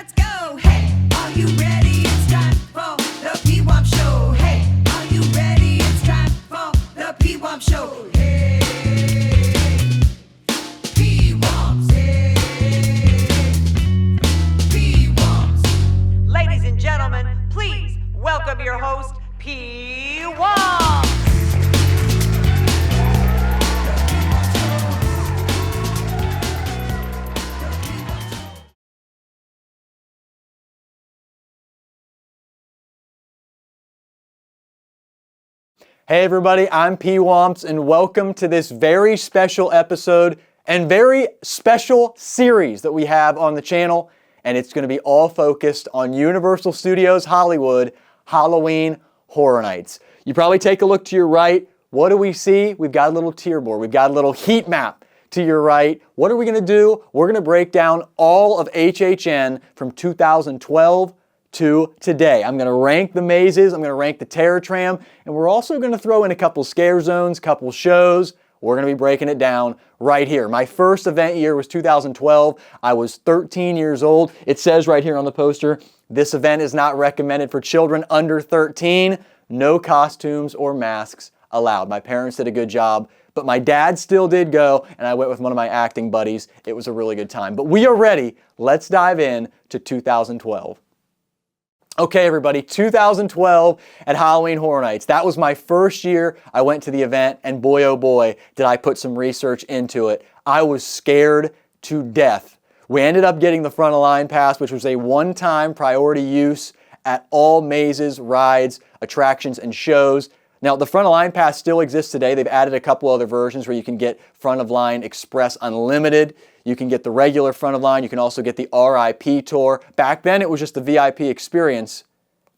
let's go. Hey, are you ready? It's time for the Pwamps show. Hey, are you ready? It's time for the Pwamps show. Hey, Pwamps. Hey, Pwamps. Ladies and gentlemen, please welcome your host, Pwamps. Hey everybody, I'm Pwamps and welcome to this very special episode and very special series that we have on the channel, and it's going to be all focused on Universal Studios Hollywood Halloween Horror Nights. You probably take a look to your right. What do we see? We've got a little tier board. We've got a little heat map to your right. What are we going to do? We're going to break down all of HHN from 2012 to today. I'm going to rank the mazes, I'm going to rank the terror tram, and we're also going to throw in a couple scare zones, couple shows. We're going to be breaking it down right here. My first event year was 2012. I was 13 years old. It says right here on the poster, this event is not recommended for children under 13. No costumes or masks allowed. My parents did a good job, but my dad still did go, and I went with one of my acting buddies. It was a really good time. But we are ready. Let's dive in to 2012. Okay, everybody, 2012 at Halloween Horror Nights. That was my first year I went to the event, and boy, oh boy, did I put some research into it. I was scared to death. We ended up getting the front of line pass, which was a one-time priority use at all mazes, rides, attractions, and shows. Now, the front of line pass still exists today. They've added a couple other versions where you can get front of line express unlimited. You can get the regular front of line. You can also get the RIP tour. Back then, it was just the VIP experience,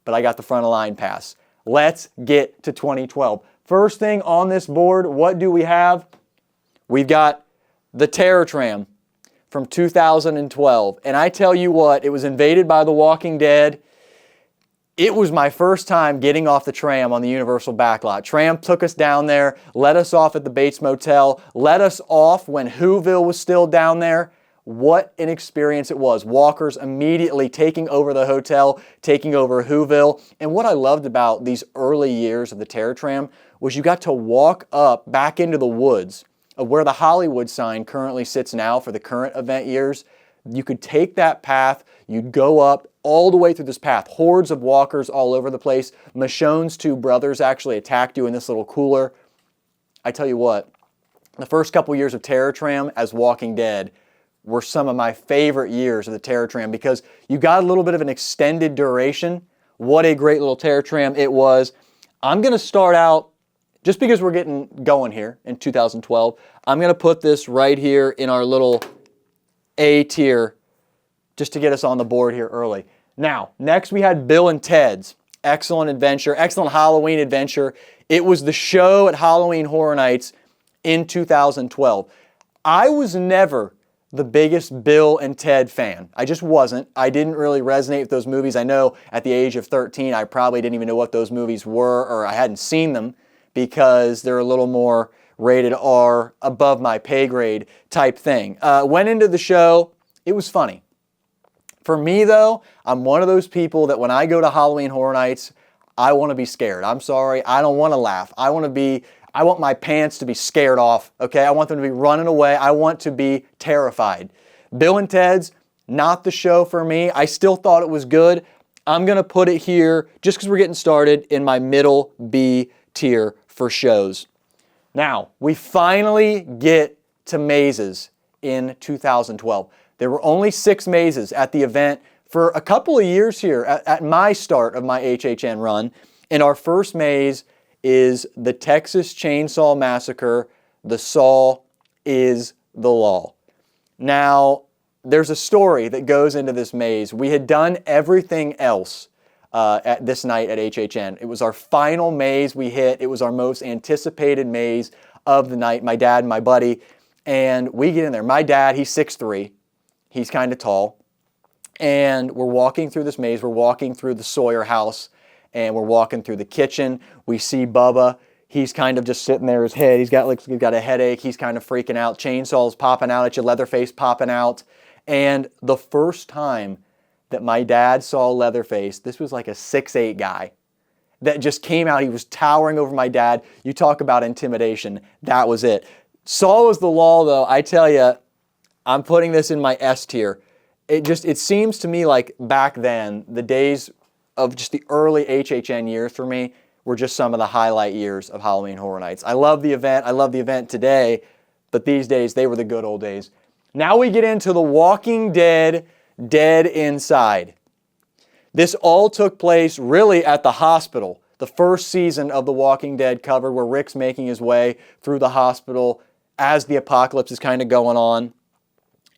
but I got the front of line pass. Let's get to 2012. First thing on this board, what do we have? We've got the terror tram from 2012. And I tell you what, it was invaded by the Walking Dead. It was my first time getting off the tram on the Universal backlot. Tram took us down there, let us off at the Bates Motel, let us off when Whoville was still down there. What an experience it was. Walkers immediately taking over the hotel, taking over Whoville. And what I loved about these early years of the terror tram was you got to walk up back into the woods of where the Hollywood sign currently sits now for the current event years. You could take that path, you'd go up all the way through this path. Hordes of walkers all over the place. Michonne's two brothers actually attacked you in this little cooler. I tell you what, the first couple years of Terror Tram as Walking Dead were some of my favorite years of the Terror Tram because you got a little bit of an extended duration. What a great little Terror Tram it was. I'm going to start out, just because we're getting going here in 2012, I'm going to put this right here in our little A tier just to get us on the board here early. Now, next we had Bill and Ted's Excellent Adventure, Excellent Halloween Adventure. It was the show at Halloween Horror Nights in 2012. I was never the biggest Bill and Ted fan. I just wasn't. I didn't really resonate with those movies. I know at the age of 13, I probably didn't even know what those movies were, or I hadn't seen them because they're a little more rated R, above my pay grade type thing. Went into the show. It was funny. For me, though, I'm one of those people that when I go to Halloween Horror Nights, I want to be scared. I'm sorry. I don't want to laugh. I want my pants to be scared off, okay? I want them to be running away. I want to be terrified. Bill and Ted's, not the show for me. I still thought it was good. I'm going to put it here, just because we're getting started, in my middle B tier for shows. Now, we finally get to mazes in 2012. There were only 6 mazes at the event for a couple of years here at my start of my HHN run. And our first maze is the Texas Chainsaw Massacre. The Saw is the Law. Now, there's a story that goes into this maze. We had done everything else at this night at HHN. It was our final maze we hit. It was our most anticipated maze of the night, my dad and my buddy. And we get in there. My dad, he's 6'3". He's kind of tall. And we're walking through this maze. We're walking through the Sawyer house. And we're walking through the kitchen. We see Bubba. He's kind of just sitting there, his head. He's got a headache. He's kind of freaking out. Chainsaws popping out at you, Leatherface popping out. And the first time that my dad saw Leatherface. This was like a 6'8" guy that just came out. He was towering over my dad. You talk about intimidation. That was it. Saw was the law, though. I tell you, I'm putting this in my S tier. It seems to me like back then, the days of just the early HHN years for me were just some of the highlight years of Halloween Horror Nights. I love the event. I love the event today, but these days, they were the good old days. Now we get into The Walking Dead, Dead Inside. This all took place really at the hospital. The first season of The Walking Dead covered where Rick's making his way through the hospital as the apocalypse is kind of going on.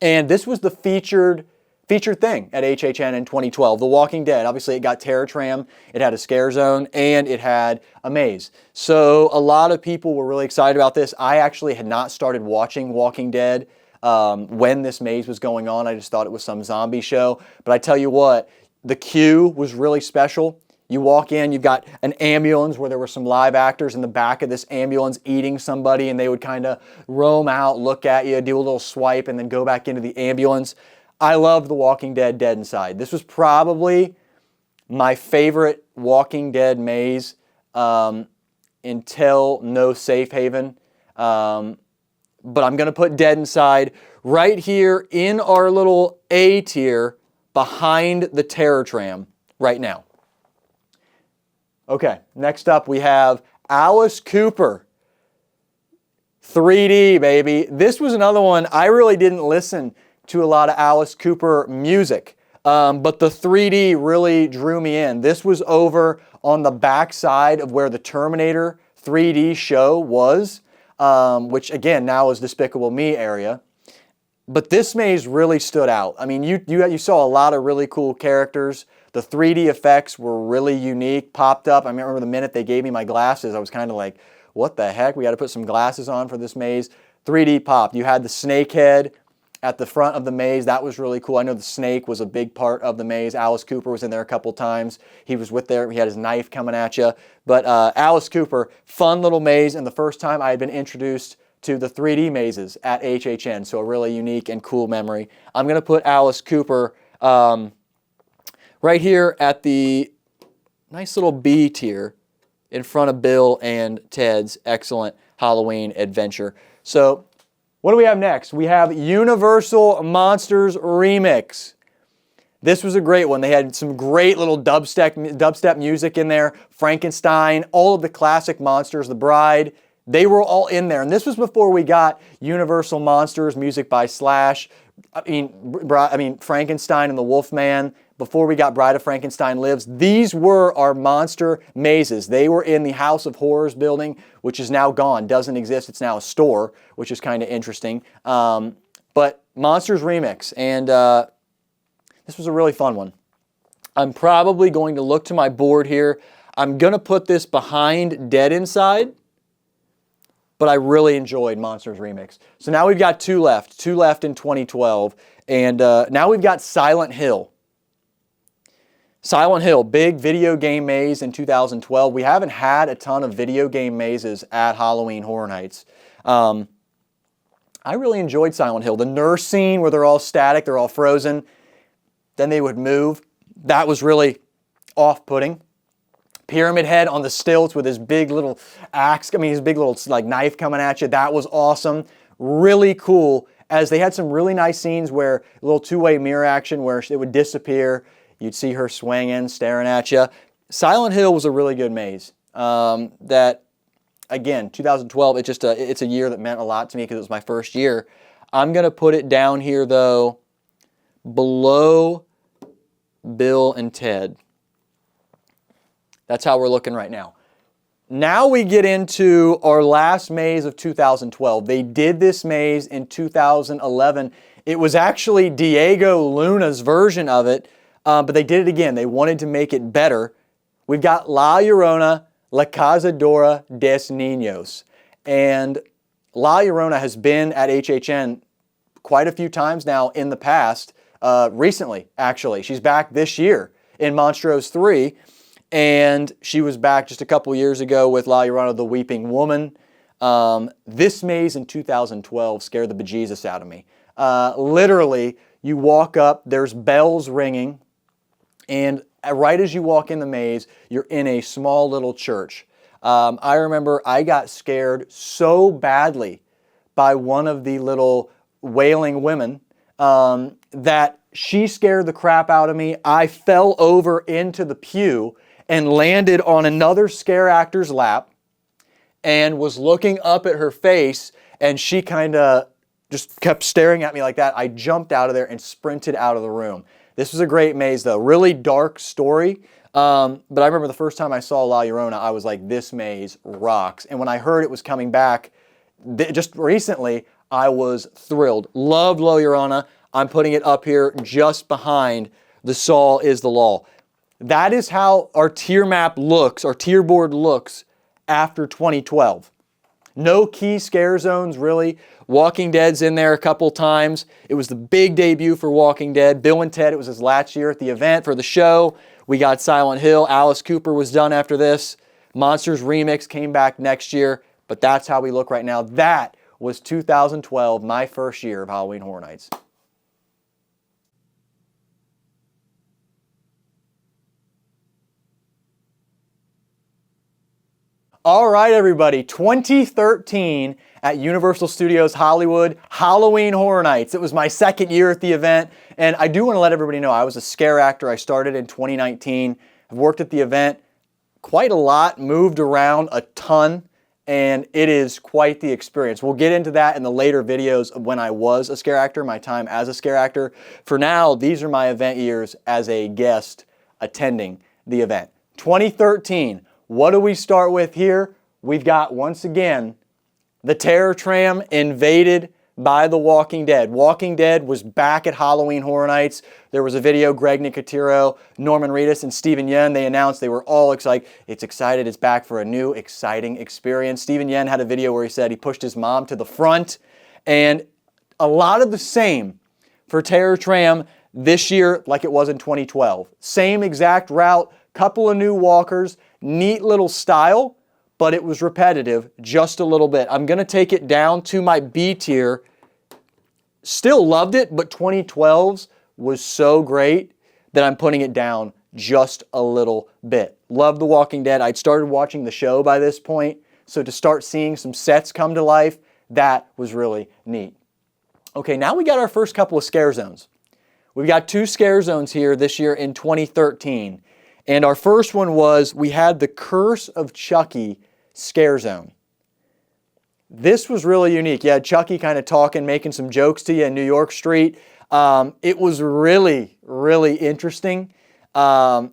And this was the featured thing at HHN in 2012. The Walking Dead, obviously it got Terror Tram, it had a Scare Zone, and it had a maze. So a lot of people were really excited about this. I actually had not started watching Walking Dead when this maze was going on. I just thought it was some zombie show. But I tell you what, the queue was really special. You walk in, you've got an ambulance where there were some live actors in the back of this ambulance eating somebody, and they would kind of roam out, look at you, do a little swipe, and then go back into the ambulance. I loved The Walking Dead, Dead Inside. This was probably my favorite Walking Dead maze until No Safe Haven. But I'm going to put Dead Inside right here in our little A tier behind the Terror Tram right now. Okay, next up we have Alice Cooper. 3D, baby. This was another one. I really didn't listen to a lot of Alice Cooper music, but the 3D really drew me in. This was over on the back side of where the Terminator 3D show was, which again now is Despicable Me area. But this maze really stood out. I mean, you saw a lot of really cool characters. The 3D effects were really unique, popped up. I remember the minute they gave me my glasses, I was kind of like, what the heck? We got to put some glasses on for this maze. 3D popped. You had the snake head at the front of the maze. That was really cool. I know the snake was a big part of the maze. Alice Cooper was in there a couple times. He was with there. He had his knife coming at you. But Alice Cooper, fun little maze. And the first time I had been introduced to the 3D mazes at HHN. So a really unique and cool memory. I'm going to put Alice Cooper right here at the nice little B tier in front of Bill and Ted's excellent Halloween adventure. So what do we have next? We have Universal Monsters Remix. This was a great one. They had some great little dubstep music in there. Frankenstein, all of the classic monsters, The Bride, they were all in there. And this was before we got Universal Monsters, music by Slash. I mean Frankenstein and the Wolfman. Before we got Bride of Frankenstein Lives, these were our monster mazes. They were in the House of Horrors building, which is now gone, doesn't exist. It's now a store, which is kind of interesting. But Monsters Remix, and this was a really fun one. I'm probably going to look to my board here. I'm going to put this behind Dead Inside, but I really enjoyed Monsters Remix. So now we've got two left in 2012, and now we've got Silent Hill. Silent Hill, big video game maze in 2012. We haven't had a ton of video game mazes at Halloween Horror Nights. I really enjoyed Silent Hill. The nurse scene where they're all static, they're all frozen, then they would move. That was really off-putting. Pyramid Head on the stilts with his big little axe, his big little like knife coming at you. That was awesome. Really cool, as they had some really nice scenes where a little two-way mirror action where it would disappear. You'd see her swinging, staring at you. Silent Hill was a really good maze. That, again, 2012, it's a year that meant a lot to me because it was my first year. I'm going to put it down here, though, below Bill and Ted. That's how we're looking right now. Now we get into our last maze of 2012. They did this maze in 2011. It was actually Diego Luna's version of it. But they did it again. They wanted to make it better. We've got La Llorona, La Cazadora des Niños. And La Llorona has been at HHN quite a few times now in the past. Recently, actually. She's back this year in Monstros 3. And she was back just a couple years ago with La Llorona, the Weeping Woman. This maze in 2012 scared the bejesus out of me. Literally, you walk up, there's bells ringing. And right as you walk in the maze, you're in a small little church. I remember I got scared so badly by one of the little wailing women that she scared the crap out of me. I fell over into the pew and landed on another scare actor's lap and was looking up at her face, and she kind of just kept staring at me like that. I jumped out of there and sprinted out of the room. This was a great maze though, really dark story. But I remember the first time I saw La Llorona, I was like, this maze rocks. And when I heard it was coming back just recently, I was thrilled. Loved La Llorona. I'm putting it up here just behind The Saw is the Law. That is how our tier map looks, our tier board looks after 2012. No key scare zones, really. Walking Dead's in there a couple times. It was the big debut for Walking Dead. Bill and Ted, it was his last year at the event for the show. We got Silent Hill. Alice Cooper was done after this. Monsters Remix came back next year, but that's how we look right now. That was 2012, my first year of Halloween Horror Nights. All right, everybody, 2013 at Universal Studios Hollywood, Halloween Horror Nights. It was my second year at the event, and I do want to let everybody know I was a scare actor. I started in 2019. I've worked at the event quite a lot, moved around a ton, and it is quite the experience. We'll get into that in the later videos of when I was a scare actor, my time as a scare actor. For now, these are my event years as a guest attending the event. 2013. What do we start with here? We've got, once again, the terror tram invaded by The Walking Dead. Walking Dead was back at Halloween Horror Nights. There was a video, Greg Nicotero, Norman Reedus, and Steven Yeun. They announced they were all excited. It's back for a new, exciting experience. Steven Yeun had a video where he said he pushed his mom to the front. And a lot of the same for Terror Tram this year like it was in 2012. Same exact route, couple of new walkers, neat little style, but it was repetitive just a little bit. I'm going to take it down to my B tier. Still loved it, but 2012's was so great that I'm putting it down just a little bit. Loved The Walking Dead. I'd started watching the show by this point, so to start seeing some sets come to life, that was really neat. Okay, now we got our first couple of scare zones. We've got two scare zones here this year in 2013. And our first one was, we had the Curse of Chucky scare zone. This was really unique. You had Chucky kind of talking, making some jokes to you in New York Street. It was really, really interesting. Fun,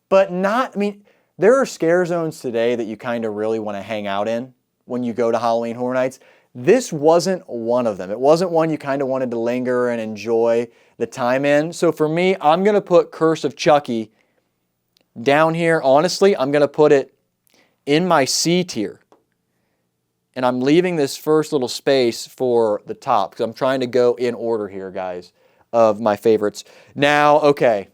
but not, I mean, there are scare zones today that you kind of really want to hang out in when you go to Halloween Horror Nights. This wasn't one of them. It wasn't one you kind of wanted to linger and enjoy the time in. So for me, I'm going to put Curse of Chucky down here. Honestly, I'm going to put it in my C tier. And I'm leaving this first little space for the top because I'm trying to go in order here, guys, of my favorites. Now, okay,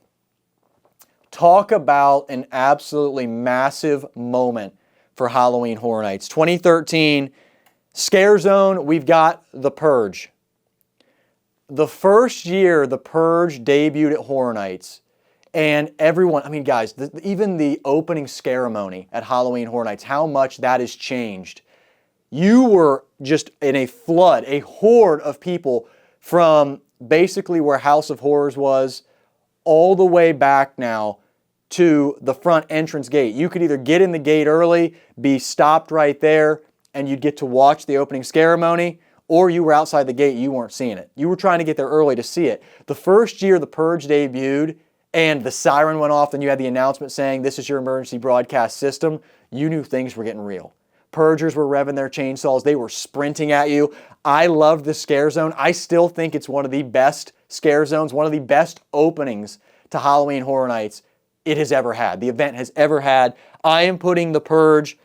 talk about an absolutely massive moment for Halloween Horror Nights. 2013, Scare Zone, we've got The Purge. The first year The Purge debuted at Horror Nights, and everyone, I mean, guys, even the opening ceremony at Halloween Horror Nights, how much that has changed. You were just in a flood, a horde of people from basically where House of Horrors was all the way back now to the front entrance gate. You could either get in the gate early, be stopped right there, and you'd get to watch the opening ceremony, or you were outside the gate, you weren't seeing it. You were trying to get there early to see it. The first year The Purge debuted and the siren went off and you had the announcement saying, this is your emergency broadcast system, you knew things were getting real. Purgers were revving their chainsaws. They were sprinting at you. I loved the scare zone. I still think it's one of the best scare zones, one of the best openings to Halloween Horror Nights it has ever had, the event has ever had. I am putting The Purge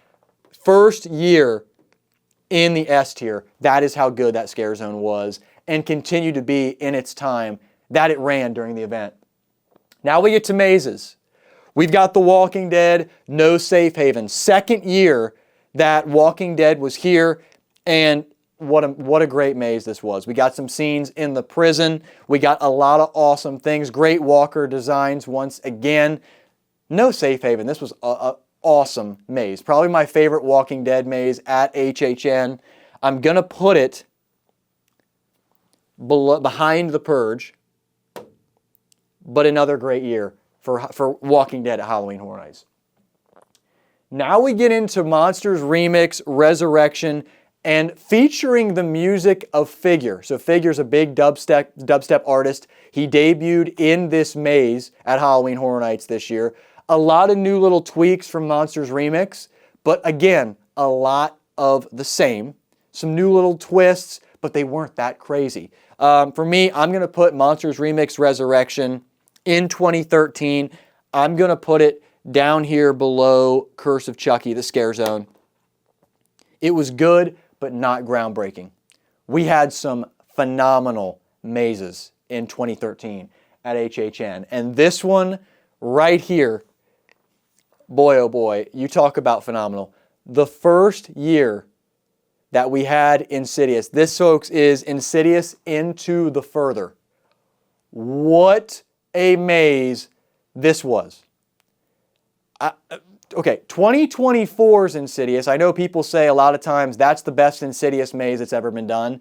first year in the S tier. That is how good that scare zone was and continued to be in its time that it ran during the event. Now we get to mazes. We've got The Walking Dead, No Safe Haven. Second year that Walking Dead was here, and what a great maze this was. We got some scenes in the prison. We got a lot of awesome things. Great walker designs once again. No safe haven. This was a awesome maze. Probably my favorite Walking Dead maze at HHN. I'm going to put it behind The Purge, but another great year for Walking Dead at Halloween Horror Nights. Now we get into Monsters Remix, Resurrection, and featuring the music of Figure. So Figure's a big dubstep artist. He debuted in this maze at Halloween Horror Nights this year. A lot of new little tweaks from Monsters Remix, but again, a lot of the same. Some new little twists, but they weren't that crazy. For me, I'm going to put Monsters Remix Resurrection in 2013. I'm going to put it down here below Curse of Chucky, the Scare Zone. It was good, but not groundbreaking. We had some phenomenal mazes in 2013 at HHN. And this one right here, boy oh boy, you talk about phenomenal. The first year that we had Insidious. This, folks, is Insidious Into the Further. What a maze this was. Okay, 2024's Insidious. I know people say a lot of times that's the best Insidious maze that's ever been done.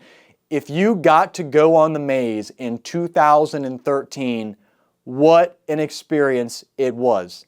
If you got to go on the maze in 2013, what an experience it was.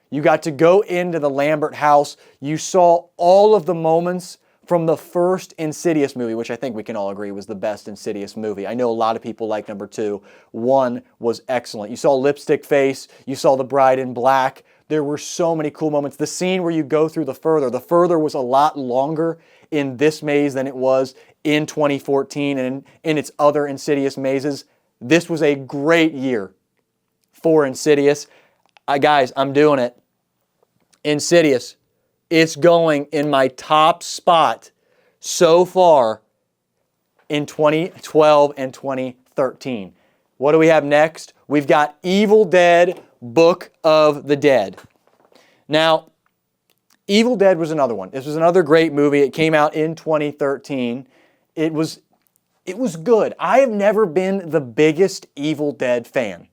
You got to go into the Lambert house. You saw all of the moments from the first Insidious movie, which I think we can all agree was the best Insidious movie. I know a lot of people like number 2. 1 was excellent. You saw Lipstick Face. You saw the Bride in Black. There were so many cool moments. The scene where you go through the Further was a lot longer in this maze than it was in 2014 and in its other Insidious mazes. This was a great year for Insidious. Guys, I'm doing it. Insidious. It's going in my top spot so far in 2012 and 2013. What do we have next? We've got Evil Dead, Book of the Dead. Now, Evil Dead was another one. This was another great movie. It came out in 2013. It was good. I have never been the biggest Evil Dead fan.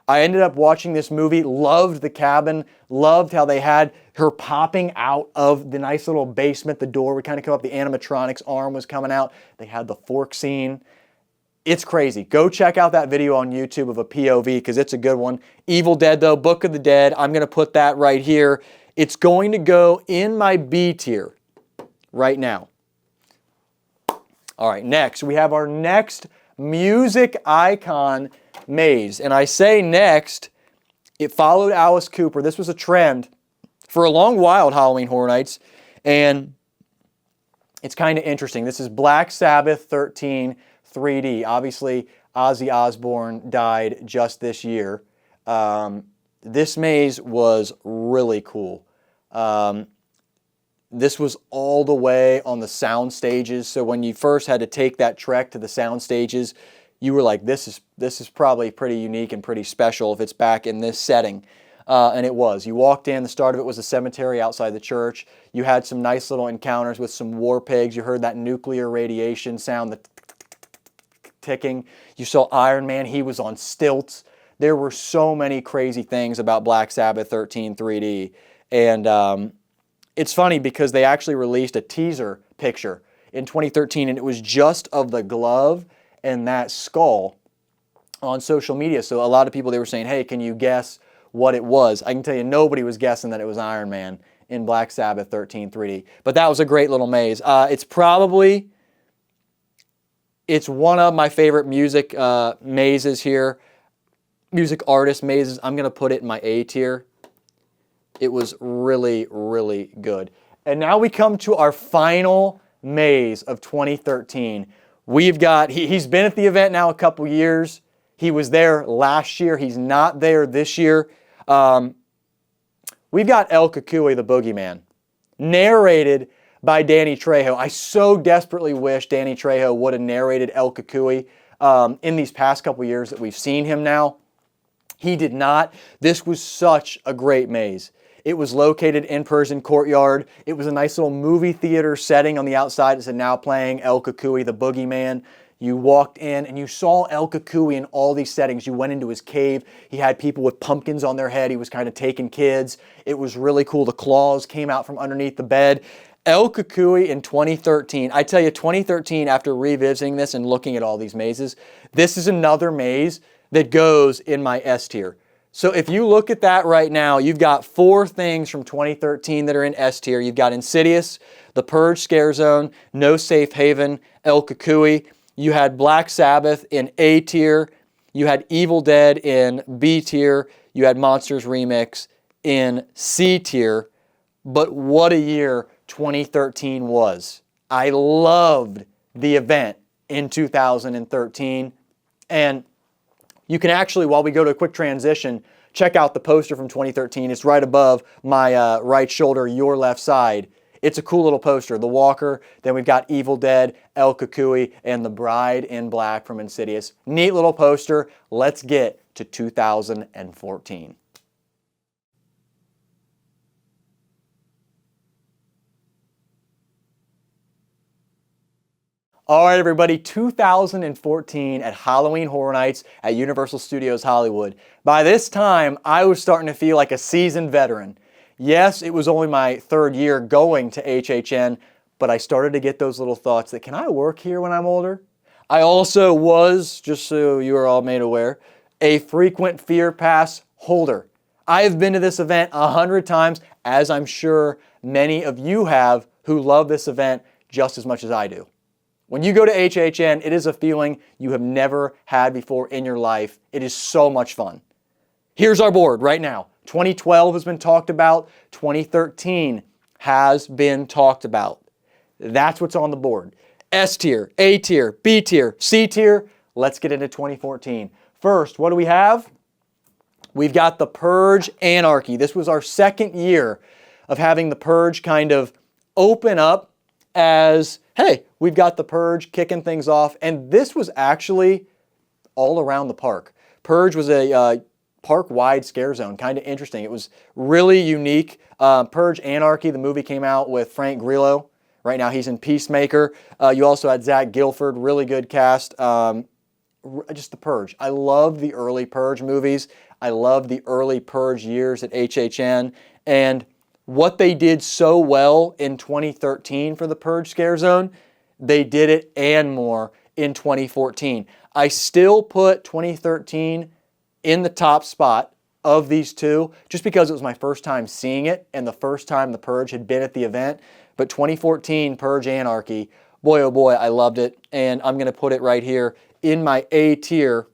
I ended up watching this movie, loved the cabin, loved how they had her popping out of the nice little basement. The door would kind of come up, the animatronics arm was coming out. They had the fork scene. It's crazy. Go check out that video on YouTube of a POV because it's a good one. Evil Dead though, Book of the Dead, I'm going to put that right here. It's going to go in my B tier right now. All right, next, we have our next music icon maze. And I say next, it followed Alice Cooper. This was a trend for a long while at Halloween Horror Nights. And it's kind of interesting. This is Black Sabbath 13 3D. Obviously, Ozzy Osbourne died just this year. This maze was really cool. This was all the way on the sound stages. So when you first had to take that trek to the sound stages, you were like, this is probably pretty unique and pretty special if it's back in this setting. And it was. You walked in, the start of it was a cemetery outside the church. You had some nice little encounters with some war pigs. You heard that nuclear radiation sound, the ticking. You saw Iron Man, he was on stilts. There were so many crazy things about Black Sabbath 13 3D. And it's funny because they actually released a teaser picture in 2013 and it was just of the glove and that skull on social media. So a lot of people, they were saying, hey, can you guess what it was? I can tell you nobody was guessing that it was Iron Man in Black Sabbath 13 3D. But that was a great little maze. It's one of my favorite music mazes here. Music artist mazes. I'm going to put it in my A tier. It was really, really good. And now we come to our final maze of 2013. We've got, he's been at the event now a couple years. He was there last year. He's not there this year. We've got El Cucuy, the Boogeyman, narrated by Danny Trejo. I so desperately wish Danny Trejo would have narrated El Cucuy in these past couple years that we've seen him now. He did not. This was such a great maze. It was located in Persian Courtyard. It was a nice little movie theater setting on the outside. It said now playing El Cucuy, the Boogeyman. You walked in and you saw El Cucuy in all these settings. You went into his cave. He had people with pumpkins on their head. He was kind of taking kids. It was really cool. The claws came out from underneath the bed. El Cucuy in 2013. I tell you, 2013, after revisiting this and looking at all these mazes, this is another maze that goes in my S tier. So if you look at that right now, you've got 4 things from 2013 that are in S tier. You've got Insidious, The Purge Scare Zone, No Safe Haven, El Cucuy. You had Black Sabbath in A tier. You had Evil Dead in B tier. You had Monsters Remix in C tier. But what a year 2013 was. I loved the event in 2013. And you can actually, while we go to a quick transition, check out the poster from 2013. It's right above my right shoulder, your left side. It's a cool little poster. The Walker, then we've got Evil Dead, El Cucuy, and The Bride in Black from Insidious. Neat little poster. Let's get to 2014. All right, everybody, 2014 at Halloween Horror Nights at Universal Studios Hollywood. By this time, I was starting to feel like a seasoned veteran. Yes, it was only my 3rd year going to HHN, but I started to get those little thoughts that, can I work here when I'm older? I also was, just so you are all made aware, a frequent Fear Pass holder. I have been to this event 100 times, as I'm sure many of you have who love this event just as much as I do. When you go to HHN, it is a feeling you have never had before in your life. It is so much fun. Here's our board right now. 2012 has been talked about. 2013 has been talked about. That's what's on the board. S tier, A tier, B tier, C tier. Let's get into 2014. First, what do we have? We've got The Purge Anarchy. This was our 2nd year of having The Purge kind of open up as, hey, we've got The Purge kicking things off. And this was actually all around the park. Purge was a park-wide scare zone, kind of interesting. It was really unique. Purge Anarchy, the movie came out with Frank Grillo. Right now he's in Peacemaker. You also had Zach Gilford, really good cast. Just The Purge. I love the early Purge movies. I love the early Purge years at HHN. And what they did so well in 2013 for the Purge Scare Zone, they did it and more in 2014. I still put 2013 in the top spot of these two, just because it was my first time seeing it and the first time the Purge had been at the event. But 2014 Purge Anarchy, boy oh boy, I loved it. And I'm going to put it right here in my A tier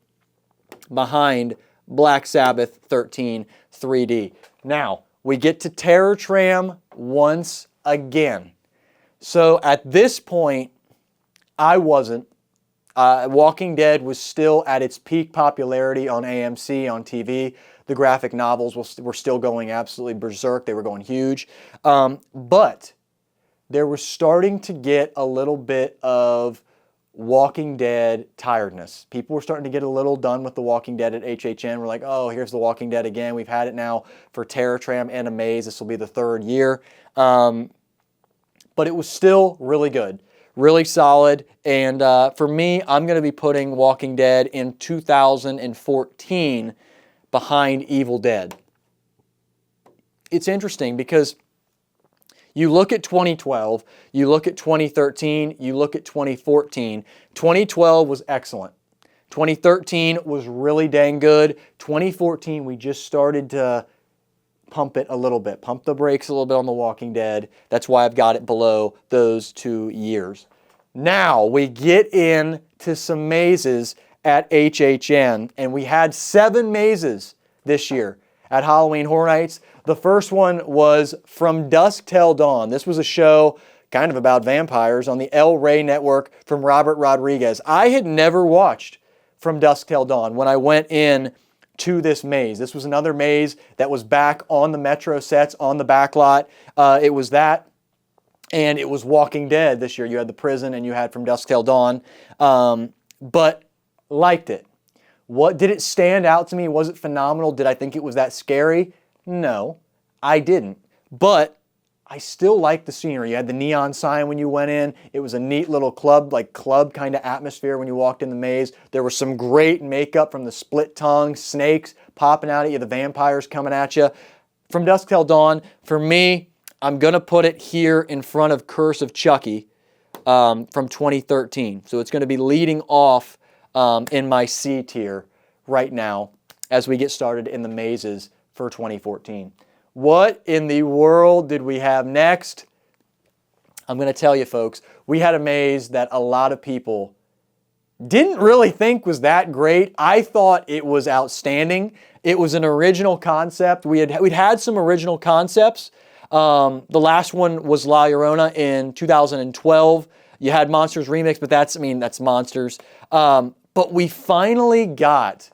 behind Black Sabbath 13 3D. Now, we get to Terror Tram once again. So at this point, I wasn't. Walking Dead was still at its peak popularity on AMC, on TV. The graphic novels were still going absolutely berserk. They were going huge. But there was starting to get a little bit of Walking Dead tiredness. People were starting to get a little done with The Walking Dead at HHN. We're like, oh, here's The Walking Dead again. We've had it now for Terror Tram and a Maze. This will be the 3rd year. But it was still really good. Really solid, and for me, I'm going to be putting Walking Dead in 2014 behind Evil Dead. It's interesting because you look at 2012, you look at 2013, you look at 2014. 2012 was excellent. 2013 was really dang good. 2014, we just started to pump it a little bit, pump the brakes a little bit on The Walking Dead. That's why I've got it below those 2 years. Now we get into some mazes at HHN, and we had 7 mazes this year at Halloween Horror Nights. The first one was From Dusk Till Dawn. This was a show kind of about vampires on the El Rey network from Robert Rodriguez. I had never watched From Dusk Till Dawn when I went in to this maze. This was another maze that was back on the Metro sets, on the back lot. It was that, and it was Walking Dead this year. You had the prison and you had From Dusk Till Dawn, but liked it. What did it stand out to me? Was it phenomenal? Did I think it was that scary? No. I didn't, but I still liked the scenery. You had the neon sign when you went in. It was a neat little club kind of atmosphere when you walked in the maze. There was some great makeup from the split tongue, snakes popping out at you, the vampires coming at you. From Dusk Till Dawn, for me, I'm going to put it here in front of Curse of Chucky from 2013. So it's going to be leading off in my C tier right now as we get started in the mazes for 2014. What in the world did we have next? I'm going to tell you, folks, we had a maze that a lot of people didn't really think was that great. I thought it was outstanding. It was an original concept. we'd had some original concepts. The last one was La Llorona in 2012. You had Monsters Remix, but that's Monsters. But we finally got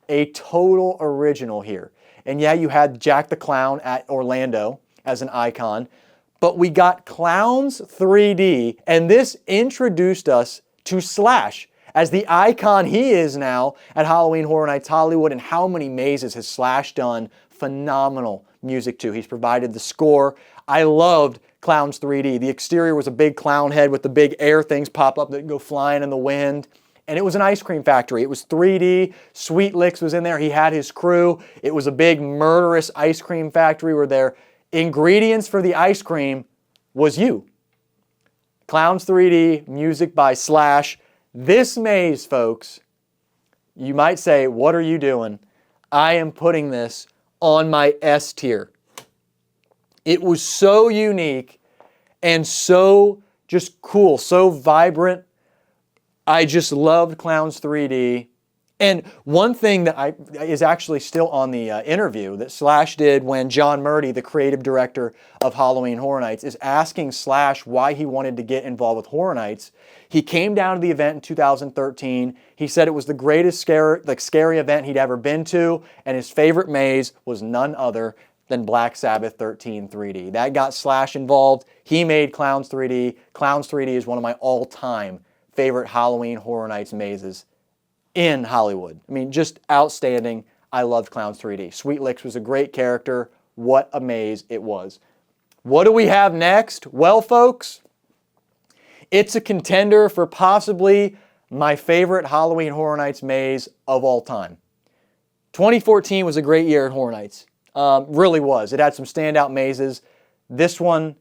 a total original here. And yeah, you had Jack the Clown at Orlando as an icon, but we got Clowns 3D, and this introduced us to Slash as the icon he is now at Halloween Horror Nights Hollywood. And how many mazes has Slash done phenomenal music to? He's provided the score. I loved Clowns 3D. The exterior was a big clown head with the big air things pop up that go flying in the wind. And it was an ice cream factory. It was 3D. Sweet Licks was in there. He had his crew. It was a big murderous ice cream factory where their ingredients for the ice cream was you. Clowns 3D, music by Slash. This maze, folks, you might say, what are you doing? I am putting this on my S tier. It was so unique and so just cool, so vibrant. I just loved Clowns 3D. And one thing that is actually still on the interview that Slash did when John Murdy, the creative director of Halloween Horror Nights, is asking Slash why he wanted to get involved with Horror Nights. He came down to the event in 2013. He said it was the greatest scary event he'd ever been to, and his favorite maze was none other than Black Sabbath 13 3D. That got Slash involved. He made Clowns 3D. Clowns 3D is one of my all-time favorite Halloween Horror Nights mazes in Hollywood. I mean, just outstanding. I loved Clowns 3D. Sweet Licks was a great character. What a maze it was. What do we have next? Well, folks, it's a contender for possibly my favorite Halloween Horror Nights maze of all time. 2014 was a great year at Horror Nights. Really was. It had some standout mazes. This one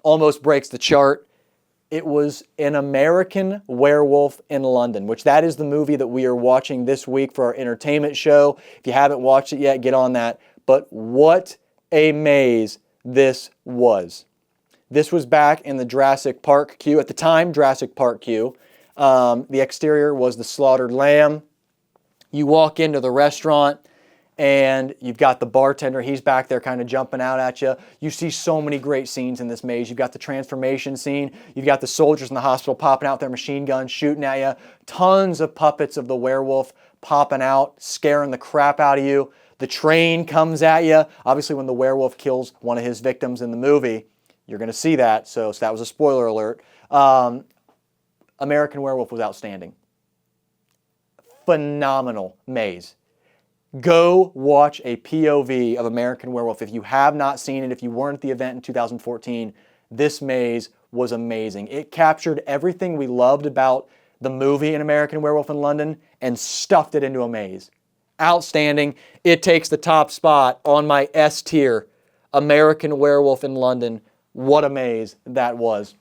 almost breaks the chart. It was An American Werewolf in London, which that is the movie that we are watching this week for our entertainment show. If you haven't watched it yet, get on that. But what a maze this was. This was back in the Jurassic Park queue. At the time, Jurassic Park queue. The exterior was the slaughtered lamb. You walk into the restaurant, and you've got the bartender. He's back there kind of jumping out at you. You see so many great scenes in this maze. You've got the transformation scene. You've got the soldiers in the hospital popping out with their machine guns, shooting at you. Tons of puppets of the werewolf popping out, scaring the crap out of you. The train comes at you. Obviously, when the werewolf kills one of his victims in the movie, you're going to see that. So that was a spoiler alert. American Werewolf was outstanding. Phenomenal maze. Go watch a POV of American Werewolf. If you have not seen it, if you weren't at the event in 2014, this maze was amazing. It captured everything we loved about the movie An American Werewolf in London and stuffed it into a maze. Outstanding. It takes the top spot on my S tier. American Werewolf in London. What a maze that was.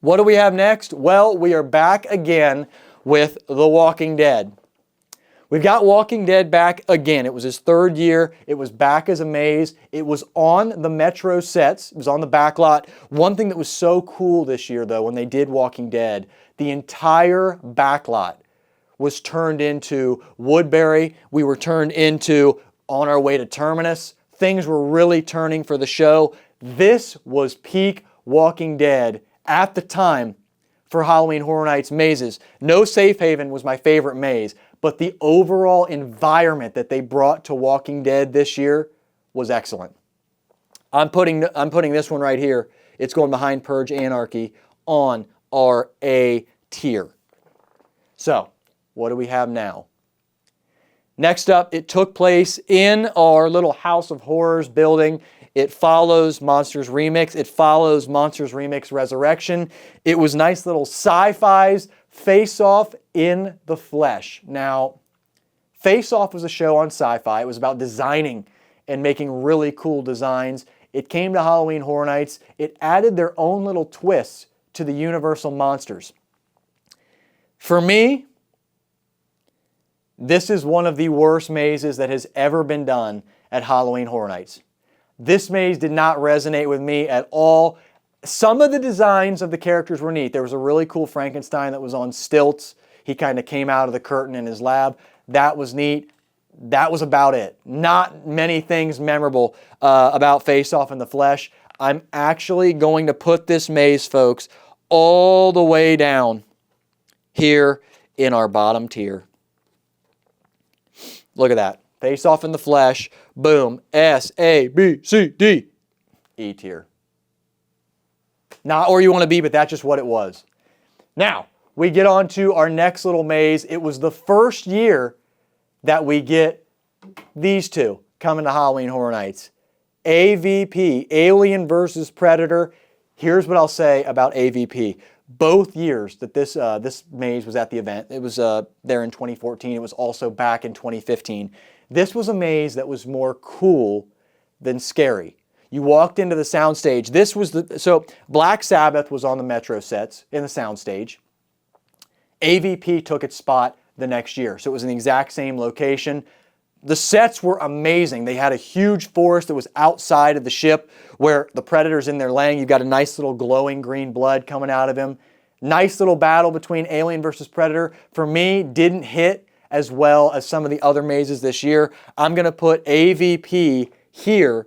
What do we have next? Well, we are back again with The Walking Dead. We've got Walking Dead back again. It was his third year. It was back as a maze. It was on the Metro sets. It was on the back lot. One thing that was so cool this year, though, when they did Walking Dead, the entire back lot was turned into Woodbury. We were turned into On Our Way to Terminus. Things were really turning for the show. This was peak Walking Dead at the time for Halloween Horror Nights mazes. No Safe Haven was my favorite maze, but the overall environment that they brought to Walking Dead this year was excellent. I'm putting this one right here. It's going behind Purge Anarchy on our A tier. So, what do we have now? Next up, it took place in our little House of Horrors building. It follows Monsters Remix. It follows Monsters Remix Resurrection. It was nice little sci-fi's Face Off in the Flesh. Now, Face Off was a show on Sci-Fi. It was about designing and making really cool designs. It came to Halloween Horror Nights. It added their own little twists to the Universal monsters. For me, this is one of the worst mazes that has ever been done at Halloween Horror Nights. This maze did not resonate with me at all. Some of the designs of the characters were neat. There was a really cool Frankenstein that was on stilts. He kind of came out of the curtain in his lab. That was neat. That was about it. Not many things memorable about Face Off in the Flesh. I'm actually going to put this maze, folks, all the way down here in our bottom tier. Look at that. Face Off in the Flesh. Boom. S, A, B, C, D. E tier. Not where you want to be, but that's just what it was. Now, we get on to our next little maze. It was the first year that we get these two coming to Halloween Horror Nights. AVP, Alien versus Predator. Here's what I'll say about AVP. Both years that this maze was at the event, it was there in 2014. It was also back in 2015. This was a maze that was more cool than scary. You walked into the soundstage. So Black Sabbath was on the Metro sets in the soundstage. AVP took its spot the next year. So it was in the exact same location. The sets were amazing. They had a huge forest that was outside of the ship where the Predator's in there laying. You've got a nice little glowing green blood coming out of him. Nice little battle between Alien versus Predator. For me, didn't hit as well as some of the other mazes this year. I'm going to put AVP here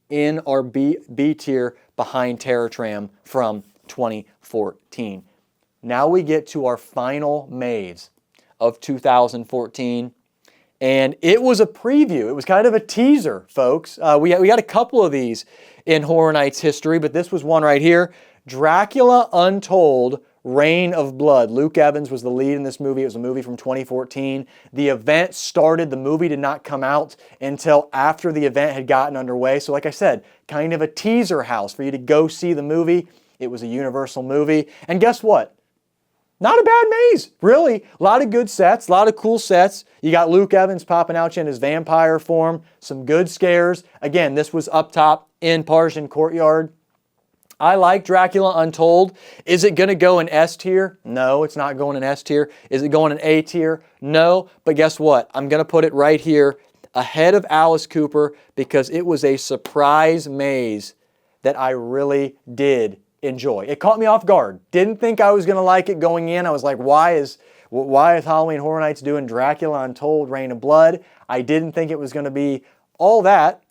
in our B tier behind Terror Tram from 2014. Now we get to our final maze of 2014. And it was a preview. It was kind of a teaser, folks. We got a couple of these in Horror Nights history, but this was one right here. Dracula Untold, Reign of Blood. Luke Evans was the lead in this movie. It was a movie from 2014. The event started. The movie did not come out until after the event had gotten underway. So like I said, kind of a teaser house for you to go see the movie. It was a Universal movie. And guess what? Not a bad maze, really. A lot of good sets, a lot of cool sets. You got Luke Evans popping out in his vampire form, some good scares. Again, this was up top in Parisian Courtyard. I like Dracula Untold. Is it going to go in S tier? No, it's not going in S tier. Is it going in A tier? No, but guess what? I'm going to put it right here ahead of Alice Cooper because it was a surprise maze that I really did enjoy. It caught me off guard. Didn't think I was going to like it going in. I was like, why is Halloween Horror Nights doing Dracula Untold, Reign of Blood? I didn't think it was going to be all that.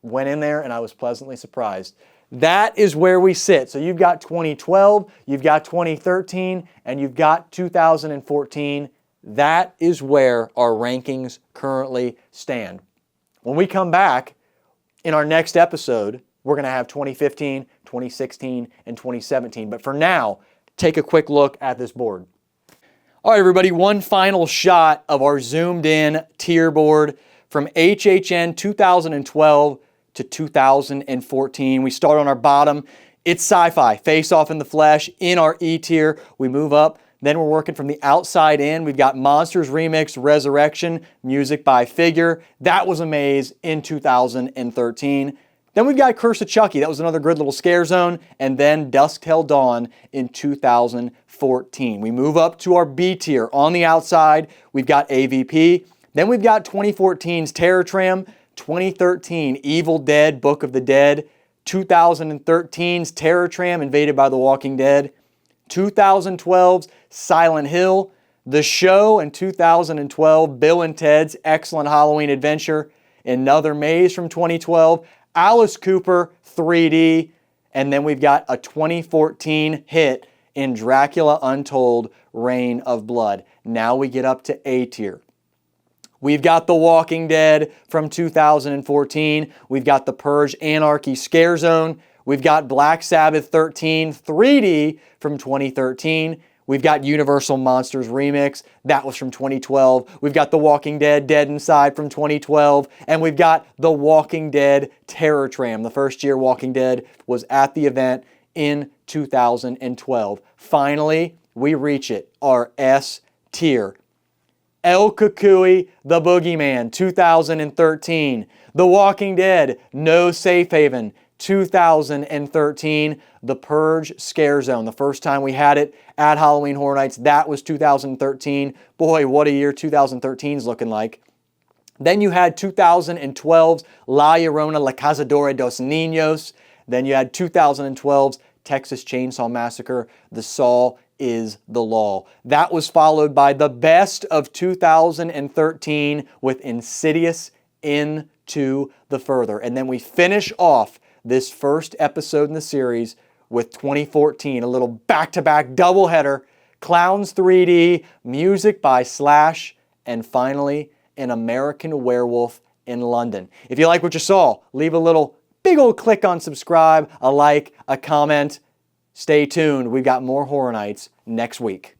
Went in there and I was pleasantly surprised. That is where we sit. So you've got 2012, you've got 2013, and you've got 2014. That is where our rankings currently stand. When we come back in our next episode, we're going to have 2015, 2016, and 2017. But for now, take a quick look at this board. All right, everybody, one final shot of our zoomed in tier board from HHN 2012 to 2014. We start on our bottom. It's sci-fi, Face Off in the Flesh in our E tier. We move up. Then we're working from the outside in. We've got Monsters Remix Resurrection, music by Figure. That was a maze in 2013. Then we've got Curse of Chucky. That was another good little scare zone. And then Dusk Till Dawn in 2014. We move up to our B tier. On the outside, we've got AVP. Then we've got 2014's Terror Tram, 2013 Evil Dead, Book of the Dead, 2013's Terror Tram, Invaded by the Walking Dead, 2012's Silent Hill, The Show in 2012, Bill and Ted's Excellent Halloween Adventure, another maze from 2012, Alice Cooper 3D, and then we've got a 2014 hit in Dracula Untold, Reign of Blood. Now we get up to A tier. We've got The Walking Dead from 2014. We've got The Purge Anarchy Scare Zone. We've got Black Sabbath 13 3D from 2013. We've got Universal Monsters Remix. That was from 2012. We've got The Walking Dead Dead Inside from 2012. And we've got The Walking Dead Terror Tram. The first year Walking Dead was at the event in 2012. Finally, we reach it, our S tier. El Cucuy, The Boogeyman, 2013. The Walking Dead, No Safe Haven, 2013. The Purge Scare Zone, the first time we had it at Halloween Horror Nights, that was 2013. Boy, what a year 2013 is looking like. Then you had 2012's La Llorona, La Cazadora dos Niños. Then you had 2012's Texas Chainsaw Massacre, The Saw is the Law. That was followed by the best of 2013 with Insidious Into the Further. And then we finish off this first episode in the series with 2014, a little back-to-back doubleheader, Clowns 3D, music by Slash, and finally, An American Werewolf in London. If you like what you saw, leave a little big old click on subscribe, a like, a comment. Stay tuned. We've got more Horror Nights next week.